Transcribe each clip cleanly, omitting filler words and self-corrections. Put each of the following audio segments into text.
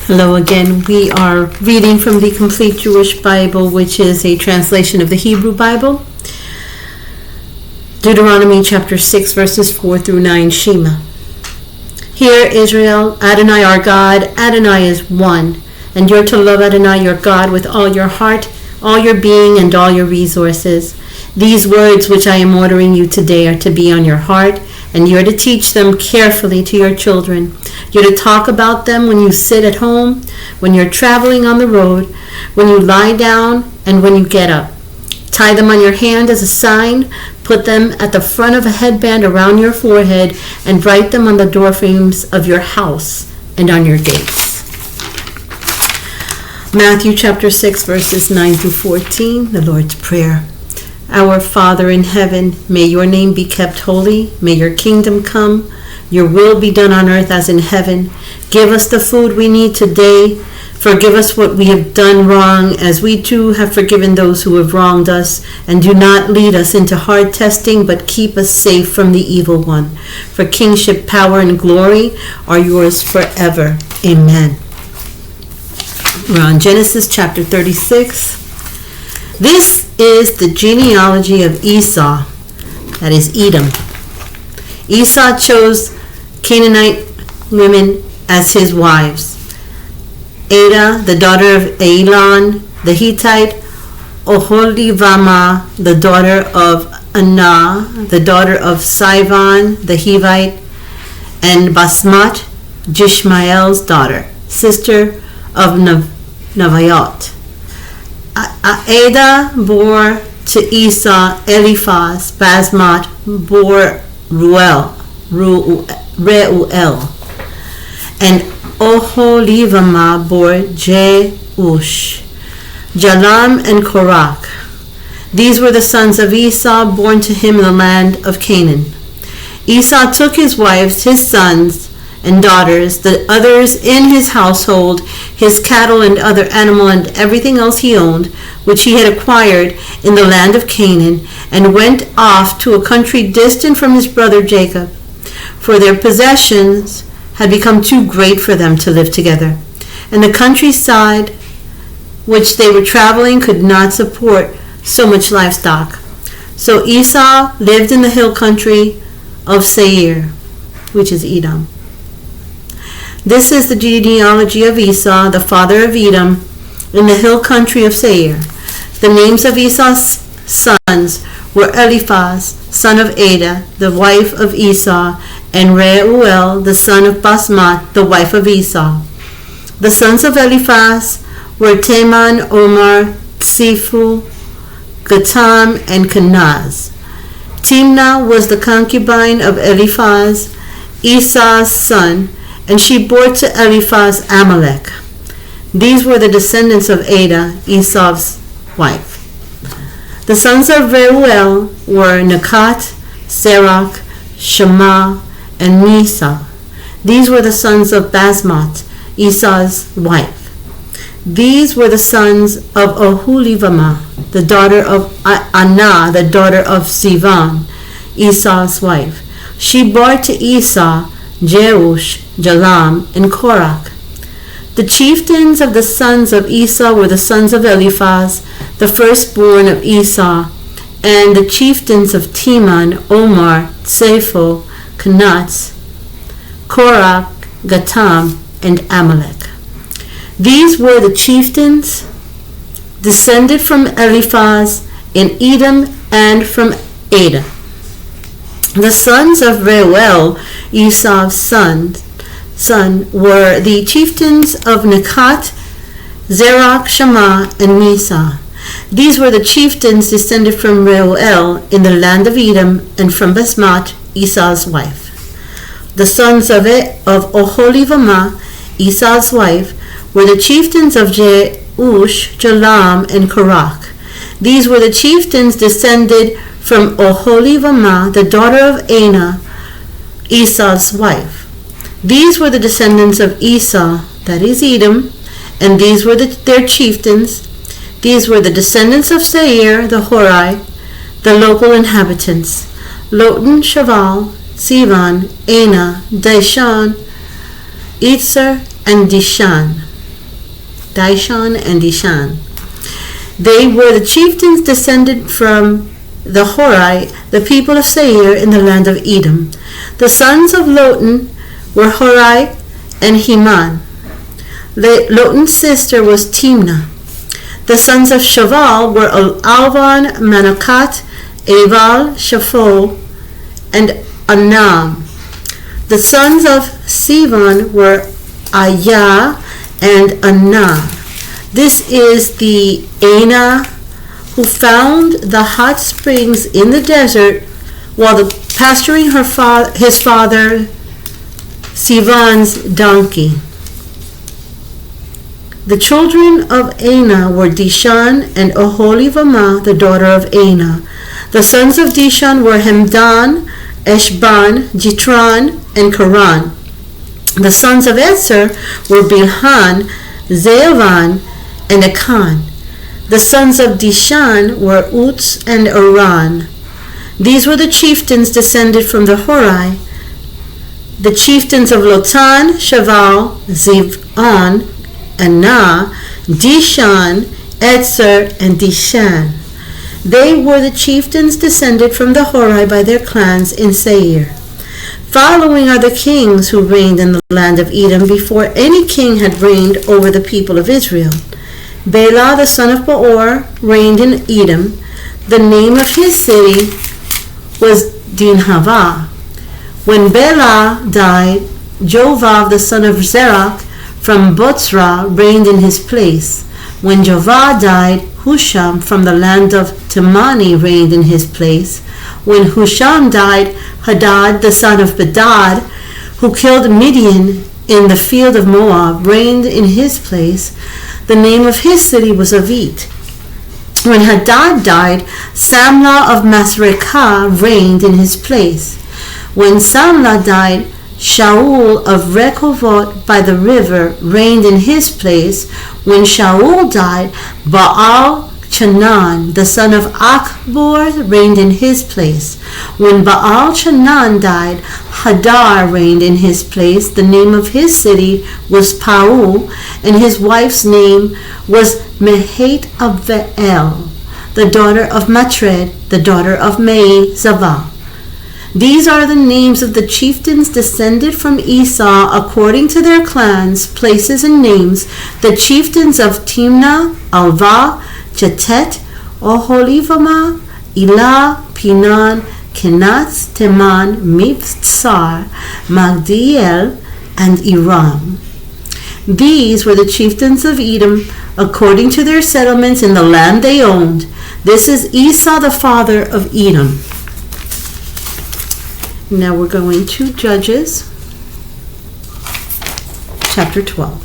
Hello again. We are reading from the Complete Jewish Bible, which is a translation of the Hebrew Bible. Deuteronomy chapter 6, verses 4 through 9, Shema. Hear, Israel, Adonai our God, Adonai is one, and you're to love Adonai your God with all your heart, all your being, and all your resources. These words which I am ordering you today are to be on your heart, and you're to teach them carefully to your children. You're to talk about them when you sit at home, when you're traveling on the road, when you lie down, and when you get up. Tie them on your hand as a sign, put them at the front of a headband around your forehead, and write them on the doorframes of your house and on your gates. Matthew chapter 6, verses 9 through 14, the Lord's Prayer. Our Father in heaven, may your name be kept holy. May your kingdom come. Your will be done on earth as in heaven. Give us the food we need today. Forgive us what we have done wrong, as we too have forgiven those who have wronged us. And do not lead us into hard testing, but keep us safe from the evil one. For kingship, power, and glory are yours forever. Amen. We're on Genesis chapter 36. This is the genealogy of Esau, that is Edom. Esau chose Canaanite women as his wives. Adah, the daughter of Elon the Hittite, Oholibamah, the daughter of Anah, the daughter of Sivon the Hivite, and Basmat, Jishmael's daughter, sister of Nebaioth. Adah bore to Esau Eliphaz. Basmat bore Reuel, and Oholibamah bore Jeush, Jalam, and Korach. These were the sons of Esau, born to him in the land of Canaan. Esau took his wives, his sons and daughters, the others in his household, his cattle and other animal and everything else he owned, which he had acquired in the land of Canaan, and went off to a country distant from his brother Jacob, for their possessions had become too great for them to live together, and the countryside which they were traveling could not support so much livestock. So Esau lived in the hill country of Seir, which is Edom. This is the genealogy of Esau, the father of Edom, in the hill country of Seir. The names of Esau's sons were Eliphaz, son of Adah, the wife of Esau, and Reuel, the son of Basmat, the wife of Esau. The sons of Eliphaz were Teman, Omar, Tsifu, Gatam, and Kenaz. Timnah was the concubine of Eliphaz, Esau's son, and she bore to Eliphaz Amalek. These were the descendants of Adah, Esau's wife. The sons of Reuel were Nakat, Serach, Shema, and Misa. These were the sons of Basmat, Esau's wife. These were the sons of Oholibamah, the daughter of Anah, the daughter of Sivon, Esau's wife. She bore to Esau Jeush, Jalam, and Korach. The chieftains of the sons of Esau were the sons of Eliphaz, the firstborn of Esau, and the chieftains of Teman, Omar, Tsepho, Kenaz, Korach, Gatam, and Amalek. These were the chieftains descended from Eliphaz in Edom and from Adah. The sons of Reuel, Esau's son, were the chieftains of Nakat, Zerach, Shema, and Misa. These were the chieftains descended from Reuel in the land of Edom and from Basmat, Esau's wife. The sons of Oholibamah, Esau's wife, were the chieftains of Jeush, Jalam, and Korach. These were the chieftains descended from Oholibamah, the daughter of Anah, Esau's wife. These were the descendants of Esau, that is Edom, and these were their chieftains. These were the descendants of Seir, the Horai, the local inhabitants, Lotan, Shaval, Sivan, Anah, Dishan, Itzer, and Dishan. Dishon and Dishan. They were the chieftains descended from the Horai, the people of Seir in the land of Edom. The sons of Lotan were Horai and Heman. Lotan's sister was Timnah. The sons of Shoval were Alvan, Manokat, Eval, Shapho, and Anam. The sons of Sivan were Ayah and Anah. This is the Anah who found the hot springs in the desert while pasturing his father Sivan's donkey. The children of Anah were Dishan and Oholibamah, the daughter of Anah. The sons of Dishan were Hemdan, Eshban, Jitran, and Karan. The sons of Etzer were Bilhan, Zeavan, and Akan. The sons of Dishan were Uts and Aran. These were the chieftains descended from the Horai. The chieftains of Lotan, Shaval, Zivon, Anah, Dishan, Etzer, and Dishan. They were the chieftains descended from the Horai by their clans in Seir. Following are the kings who reigned in the land of Edom before any king had reigned over the people of Israel. Bela, the son of Beor, reigned in Edom. The name of his city was Dinhavah. When Bela died, Jovav, the son of Zerach, from Botzra, reigned in his place. When Jovah died, Husham from the land of Temani reigned in his place. When Husham died, Hadad, the son of Bedad, who killed Midian in the field of Moab, reigned in his place. The name of his city was Avit. When Hadad died, Samlah of Masrekah reigned in his place. When Samlah died, Shaul of Rehovot by the river reigned in his place. When Shaul died, Baal Chanan, the son of Achbor, reigned in his place. When Baal Chanan died, Hadar reigned in his place. The name of his city was Paul, and his wife's name was Mehet Aveel, the daughter of Matred, the daughter of Mei Zavah. These are the names of the chieftains descended from Esau according to their clans, places, and names, the chieftains of Timnah, Alvah, Chetet, Oholibamah, Elah, Pinan, Kenaz, Teman, Mibzar, Magdiel, and Iram. These were the chieftains of Edom according to their settlements in the land they owned. This is Esau, the father of Edom. Now we're going to Judges, chapter 12.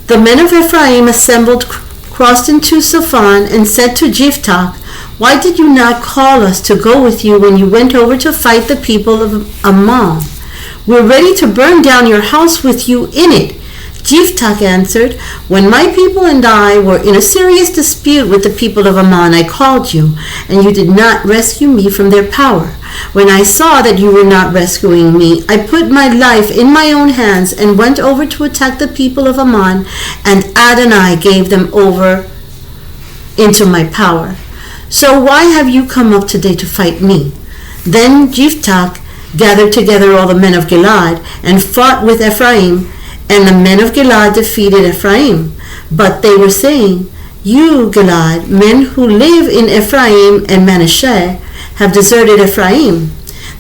The men of Ephraim assembled, crossed into Sophon, and said to Jiphthah, "Why did you not call us to go with you when you went over to fight the people of Ammon? We're ready to burn down your house with you in it." Jiphthah answered, "When my people and I were in a serious dispute with the people of Ammon, I called you, and you did not rescue me from their power. When I saw that you were not rescuing me, I put my life in my own hands and went over to attack the people of Ammon, and Adonai gave them over into my power. So why have you come up today to fight me?" Then Jiphthah gathered together all the men of Gilad and fought with Ephraim, and the men of Gilad defeated Ephraim. But they were saying, "You, Gilad, men who live in Ephraim and Manasseh, have deserted Ephraim."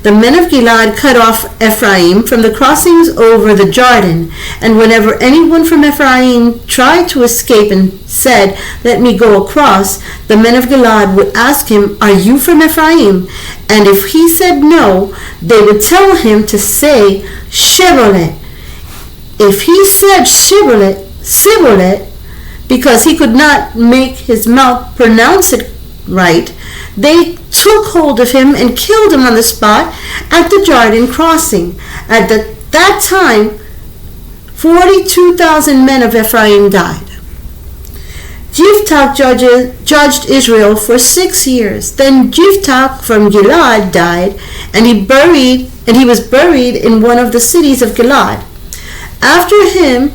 The men of Gilad cut off Ephraim from the crossings over the Jordan, and whenever anyone from Ephraim tried to escape and said, "Let me go across," the men of Gilad would ask him, "Are you from Ephraim?" And if he said no, they would tell him to say, "Shibboleth." If he said Shibboleth, because he could not make his mouth pronounce it right, they took hold of him and killed him on the spot at the Jordan crossing. At that time, 42,000 men of Ephraim died. Jiphthah judged Israel for 6 years. Then Jiphthah from Gilad died, and he was buried in one of the cities of Gilad. After him,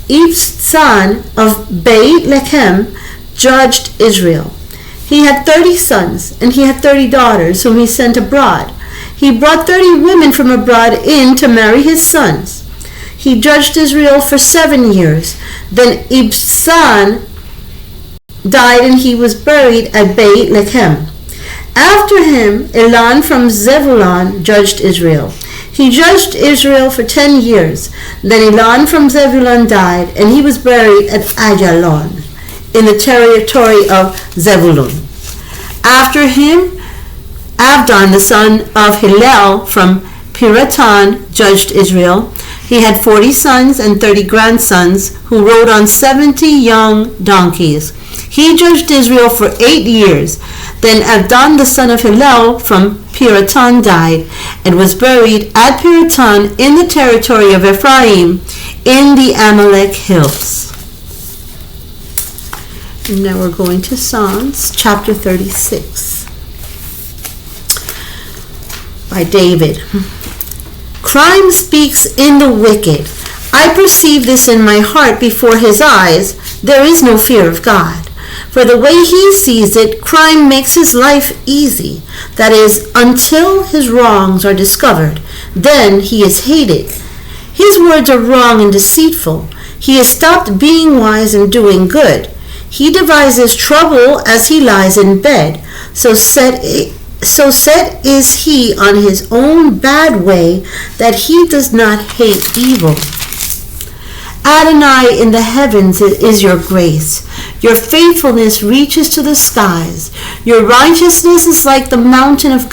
Ibzan of Beit Lechem judged Israel. He had 30 sons, and he had 30 daughters, whom he sent abroad. He brought 30 women from abroad in to marry his sons. He judged Israel for 7 years. Then Ibzan died, and he was buried at Beit Lechem. After him, Elon from Zebulun judged Israel. He judged Israel for 10 years. Then Elon from Zebulun died, and he was buried at Ajalon, in the territory of Zebulun. After him, Abdon, the son of Hillel from Piraton, judged Israel. He had 40 sons and 30 grandsons who rode on 70 young donkeys. He judged Israel for 8 years. Then Abdon, the son of Hillel from Piraton, died and was buried at Piraton in the territory of Ephraim in the Amalek hills. And now we're going to Psalms chapter 36 by David. Crime speaks in the wicked. I perceive this in my heart before his eyes. There is no fear of God. For the way he sees it, crime makes his life easy. That is, until his wrongs are discovered, then he is hated. His words are wrong and deceitful. He has stopped being wise and doing good. He devises trouble as he lies in bed. So set is he on his own bad way, that he does not hate evil. Adonai, in the heavens is your grace. Your faithfulness reaches to the skies. Your righteousness is like the mountains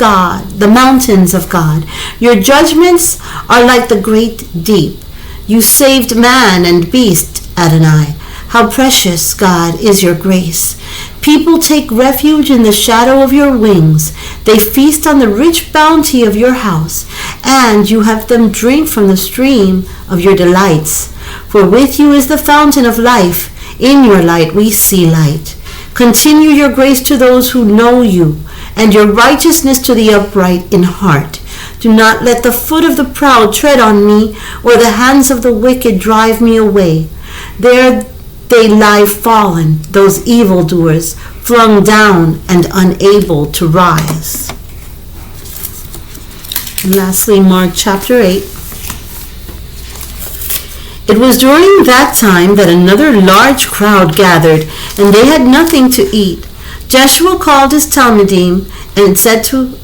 of God. Your judgments are like the great deep. You saved man and beast, Adonai. How precious, God, is your grace. People take refuge in the shadow of your wings. They feast on the rich bounty of your house, and you have them drink from the stream of your delights. For with you is the fountain of life. In your light we see light. Continue your grace to those who know you, and your righteousness to the upright in heart. Do not let the foot of the proud tread on me, or the hands of the wicked drive me away. There they lie fallen, those evildoers, flung down and unable to rise. And lastly, Mark chapter 8. It was during that time that another large crowd gathered, and they had nothing to eat. Joshua called his Talmidim and said to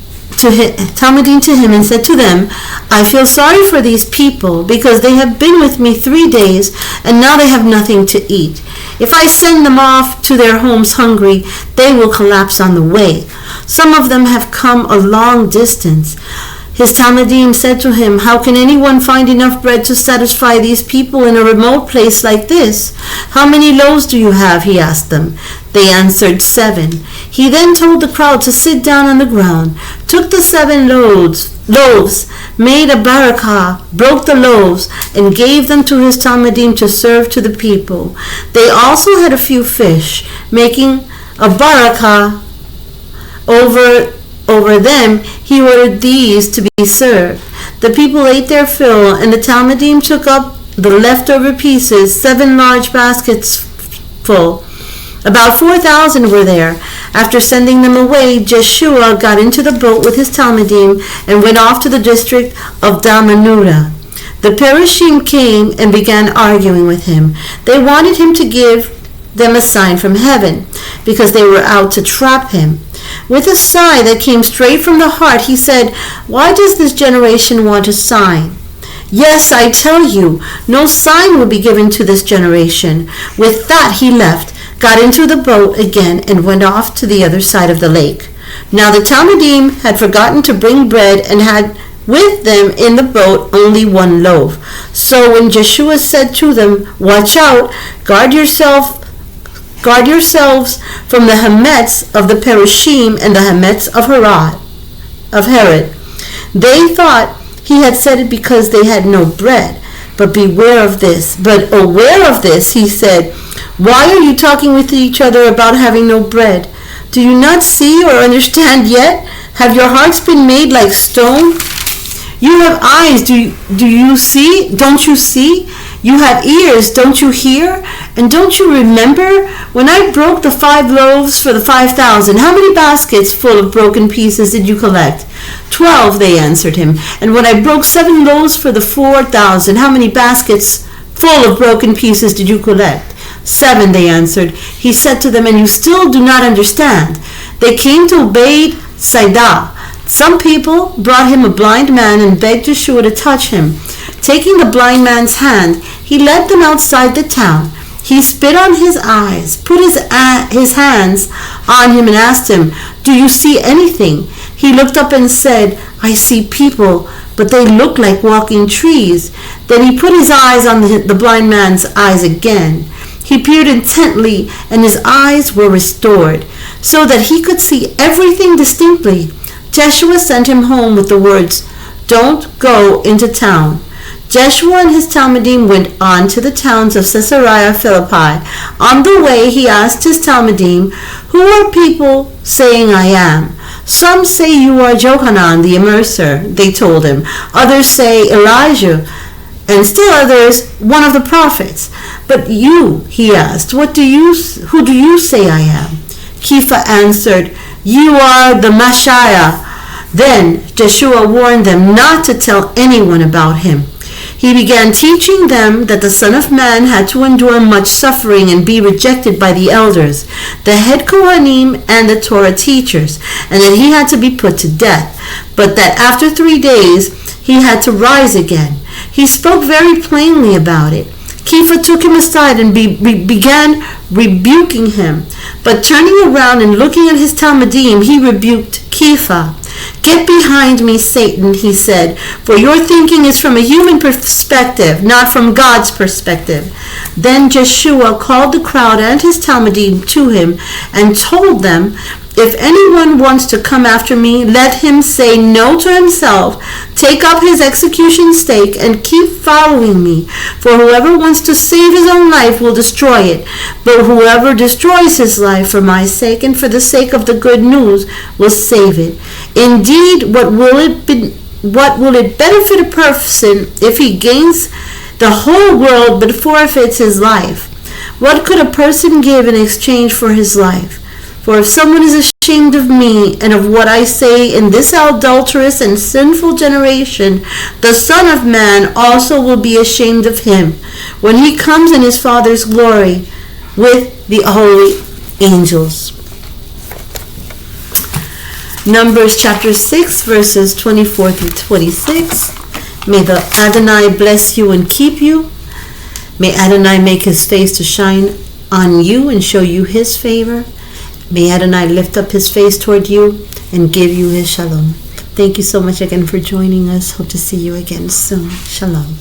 him and said to them, I feel sorry for these people, because they have been with me 3 days, and now they have nothing to eat. If I send them off to their homes hungry, they will collapse on the way. Some of them have come a long distance. His Talmidim said to him, How can anyone find enough bread to satisfy these people in a remote place like this? How many loaves do you have? He asked them. They answered, 7. He then told the crowd to sit down on the ground, took the 7 loaves, made a barakah, broke the loaves, and gave them to his Talmidim to serve to the people. They also had a few fish, making a barakah over them. He ordered these to be served. The people ate their fill, and the Talmidim took up the leftover pieces, 7 large baskets full. About 4,000 were there. After sending them away, Jeshua got into the boat with his Talmidim and went off to the district of Dalmanutha. The Perishim came and began arguing with him. They wanted him to give them a sign from heaven, because they were out to trap him. With a sigh that came straight from the heart, he said, Why does this generation want a sign? Yes, I tell you, no sign will be given to this generation. With that he left, got into the boat again, and went off to the other side of the lake. Now the Talmidim had forgotten to bring bread, and had with them in the boat only 1 loaf. So when Joshua said to them, Watch out, guard yourselves from the Hametz of the Perishim and the Hametz of Herod. They thought he had said it because they had no bread. But aware of this, he said, Why are you talking with each other about having no bread? Do you not see or understand yet? Have your hearts been made like stone? You have eyes, do you see? Don't you see? You have ears, don't you hear? And don't you remember when I broke the 5 loaves for the 5,000? How many baskets full of broken pieces did you collect? 12, they answered him. And when I broke 7 loaves for the 4,000, how many baskets full of broken pieces did you collect? 7, they answered. He said to them, and you still do not understand. They came to Beit Saida. Some people brought him a blind man and begged Yeshua to touch him. Taking the blind man's hand, he led them outside the town. He spit on his eyes, put his hands on him and asked him, do you see anything? He looked up and said, I see people, but they look like walking trees. Then he put his eyes on the blind man's eyes again. He peered intently, and his eyes were restored, so that he could see everything distinctly. Jeshua sent him home with the words, don't go into town. Jeshua and his Talmudim went on to the towns of Caesarea Philippi. On the way, he asked his Talmudim, who are people saying I am? Some say you are Johanan the Immerser, they told him. Others say Elijah, and still others, one of the prophets. But you, he asked, who do you say I am? Kepha answered, you are the Messiah. Then Joshua warned them not to tell anyone about him. He began teaching them that the Son of Man had to endure much suffering and be rejected by the elders, the head Kohanim, and the Torah teachers, and that he had to be put to death, but that after 3 days he had to rise again. He spoke very plainly about it. Kepha took him aside and began rebuking him. But turning around and looking at his Talmudim, he rebuked Kepha. Get behind me, Satan, he said, for your thinking is from a human perspective, not from God's perspective. Then Jeshua called the crowd and his Talmudim to him and told them, if anyone wants to come after me, let him say no to himself, take up his execution stake, and keep following me. For whoever wants to save his own life will destroy it, but whoever destroys his life for my sake and for the sake of the good news will save it. Indeed, what will it benefit a person if he gains the whole world but forfeits his life? What could a person give in exchange for his life? For if someone is ashamed of me and of what I say in this adulterous and sinful generation, the Son of Man also will be ashamed of him when he comes in his Father's glory with the holy angels. Numbers chapter 6, verses 24 through 26. May the Adonai bless you and keep you. May Adonai make his face to shine on you and show you his favor. May Adonai lift up his face toward you and give you his shalom. Thank you so much again for joining us. Hope to see you again soon. Shalom.